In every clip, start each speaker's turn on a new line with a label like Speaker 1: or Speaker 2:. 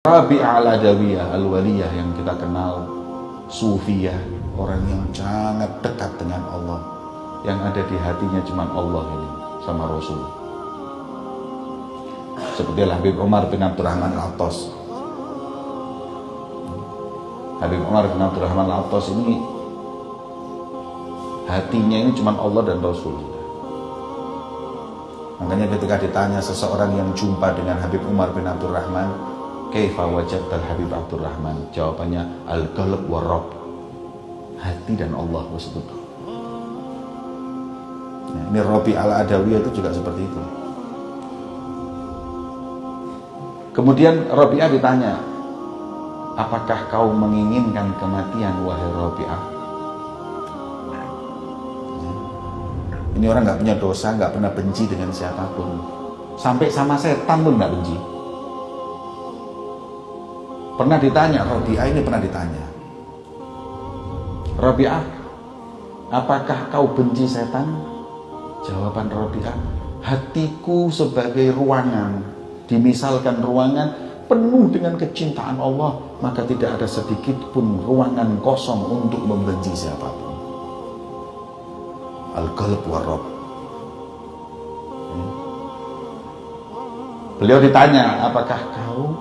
Speaker 1: Rabi'ah al-Adawiyah al-Waliyah yang kita kenal, Sufiyah, orang yang sangat dekat dengan Allah, yang ada di hatinya cuma Allah ini sama Rasul. Seperti Habib Umar bin Abdurrahman Al-Attas. Habib Umar bin Abdurrahman Al-Attas ini hatinya ini cuma Allah dan Rasul. Makanya ketika ditanya seseorang yang jumpa dengan Habib Umar bin Abdurrahman, kaifa wajadtal Habib Abdurrahman? Jawabannya al-qalb wa rabb. Hati dan Allah tersebut. Nah, ini Rabi al-Adawiyah itu juga seperti itu. Kemudian Rabi'ah ditanya, apakah kau menginginkan kematian wahai Rabi'ah? Ini orang nggak punya dosa, nggak pernah benci dengan siapapun, sampai sama setan pun nggak benci. Pernah ditanya, Rabi'ah ini pernah ditanya, Rabi'ah, apakah kau benci setan? Jawaban Rabi'ah, hatiku sebagai ruangan, dimisalkan ruangan penuh dengan kecintaan Allah, maka tidak ada sedikit pun ruangan kosong untuk membenci siapapun. Al-qalb wa rabb. Beliau ditanya, apakah kau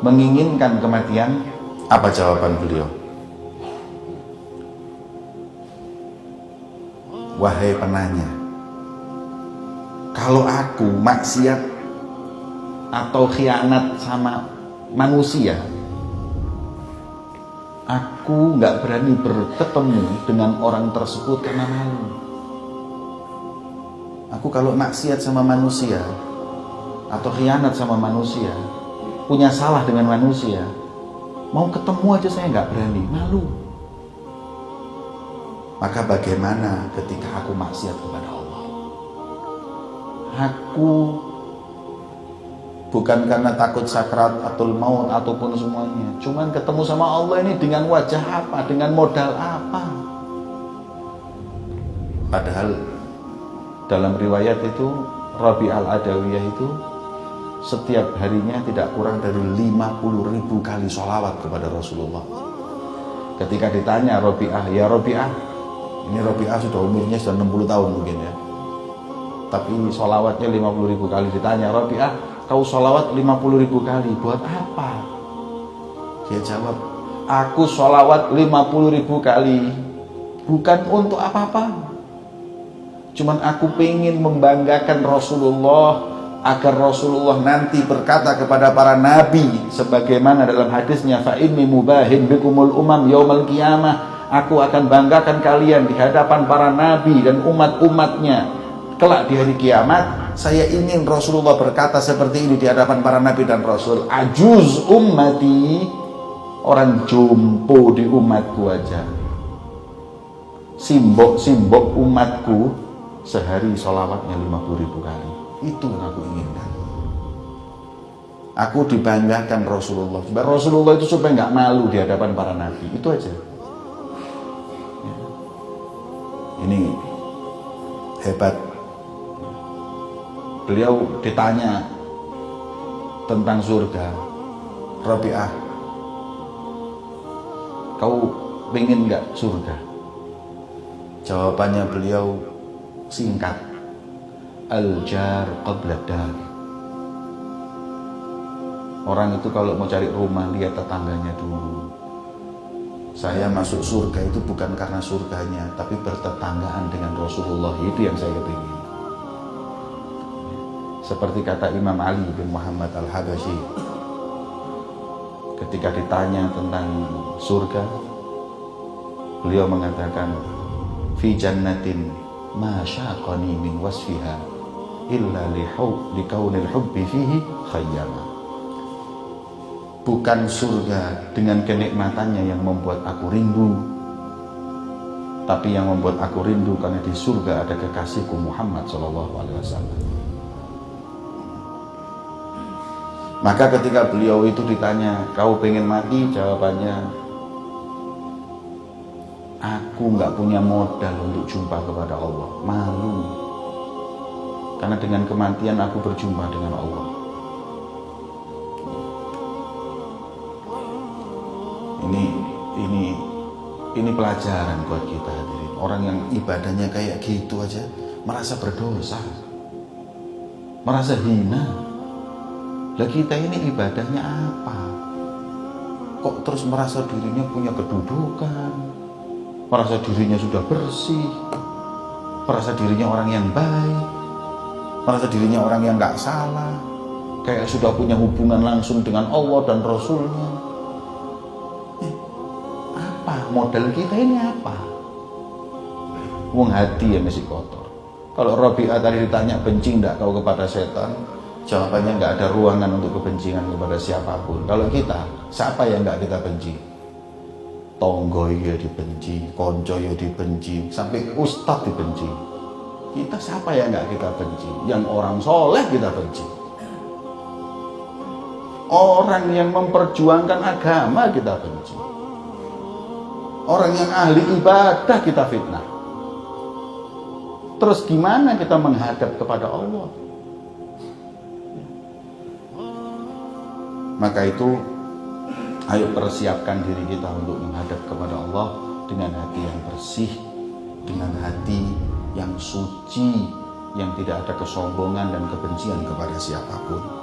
Speaker 1: menginginkan kematian? Apa jawaban beliau? Wahai penanya, kalau aku maksiat atau khianat sama manusia, aku nggak berani bertemu dengan orang tersebut karena malu. Aku kalau maksiat sama manusia atau khianat sama manusia, punya salah dengan manusia, mau ketemu aja saya nggak berani, malu. Maka bagaimana ketika aku maksiat kepada Allah? Aku bukan karena takut sakratul maut ataupun semuanya, cuman ketemu sama Allah ini dengan wajah apa, dengan modal apa? Padahal dalam riwayat itu Rabi al-Adawiyah itu setiap harinya tidak kurang dari 50.000 kali sholawat kepada Rasulullah. Ketika ditanya Rabi'ah, ya Rabi'ah, ini Rabi'ah sudah umurnya sudah 60 tahun mungkin ya, tapi sholawatnya 50.000 kali. Ditanya, Rabi'ah, kau sholawat 50.000 kali, buat apa? Dia jawab, aku sholawat 50.000 kali bukan untuk apa-apa, cuman aku pengen membanggakan Rasulullah, agar Rasulullah nanti berkata kepada para nabi sebagaimana dalam hadisnya, fa inni mubahin bikumul umam yaumal qiyamah, aku akan banggakan kalian di hadapan para nabi dan umat-umatnya kelak di hari kiamat. Saya ingin Rasulullah berkata seperti ini di hadapan para nabi dan rasul. Ajuz ummati, orang jompo di umatku aja, simbok-simbok umatku sehari sholawatnya 50.000 kali. Itu yang aku inginkan. Aku dibanggakan Rasulullah. Rasulullah itu supaya nggak malu di hadapan para nabi. Itu aja. Ya. Ini hebat. Beliau ditanya tentang surga, Rabi'ah, kau pengen nggak surga? Jawabannya beliau singkat, al-jar qabla dar. Orang itu kalau mau cari rumah, lihat tetangganya dulu. Saya masuk surga itu bukan karena surganya, tapi bertetanggaan dengan Rasulullah. Itu yang saya kepingin. Seperti kata Imam Ali bin Muhammad Al-Habasyi, ketika ditanya tentang surga, beliau mengatakan, fi jannatin ma syaqani min wasfiha illa li kaunil hubbi fihi khayyama. Bukan surga dengan kenikmatannya yang membuat aku rindu, tapi yang membuat aku rindu karena di surga ada kekasihku Muhammad SAW. Maka ketika beliau itu ditanya, kau pengen mati? Jawabannya, aku nggak punya modal untuk jumpa kepada Allah, malu. Karena dengan kematian aku berjumpa dengan Allah. Ini pelajaran buat kita hadirin. Orang yang ibadahnya kayak gitu aja merasa berdosa, merasa hina. Lah kita ini ibadahnya apa? Kok terus merasa dirinya punya kedudukan, merasa dirinya sudah bersih, merasa dirinya orang yang baik, merasa dirinya orang yang gak salah, kayak sudah punya hubungan langsung dengan Allah dan Rasulnya. Modal kita ini apa? Wong hati ya masih kotor. Kalau Rabi'ah tadi ditanya benci enggak kau kepada setan, jawabannya enggak ada ruangan untuk kebencian kepada siapapun. Kalau kita, siapa yang enggak kita benci? Tonggo ya dibenci, konco ya dibenci, sampai ustadz dibenci. Kita siapa yang enggak kita benci? Yang orang soleh kita benci. Orang yang memperjuangkan agama kita benci. Orang yang ahli ibadah kita fitnah. Terus gimana kita menghadap kepada Allah? Maka itu, ayo persiapkan diri kita untuk menghadap kepada Allah dengan hati yang bersih, dengan hati yang suci, yang tidak ada kesombongan dan kebencian kepada siapapun.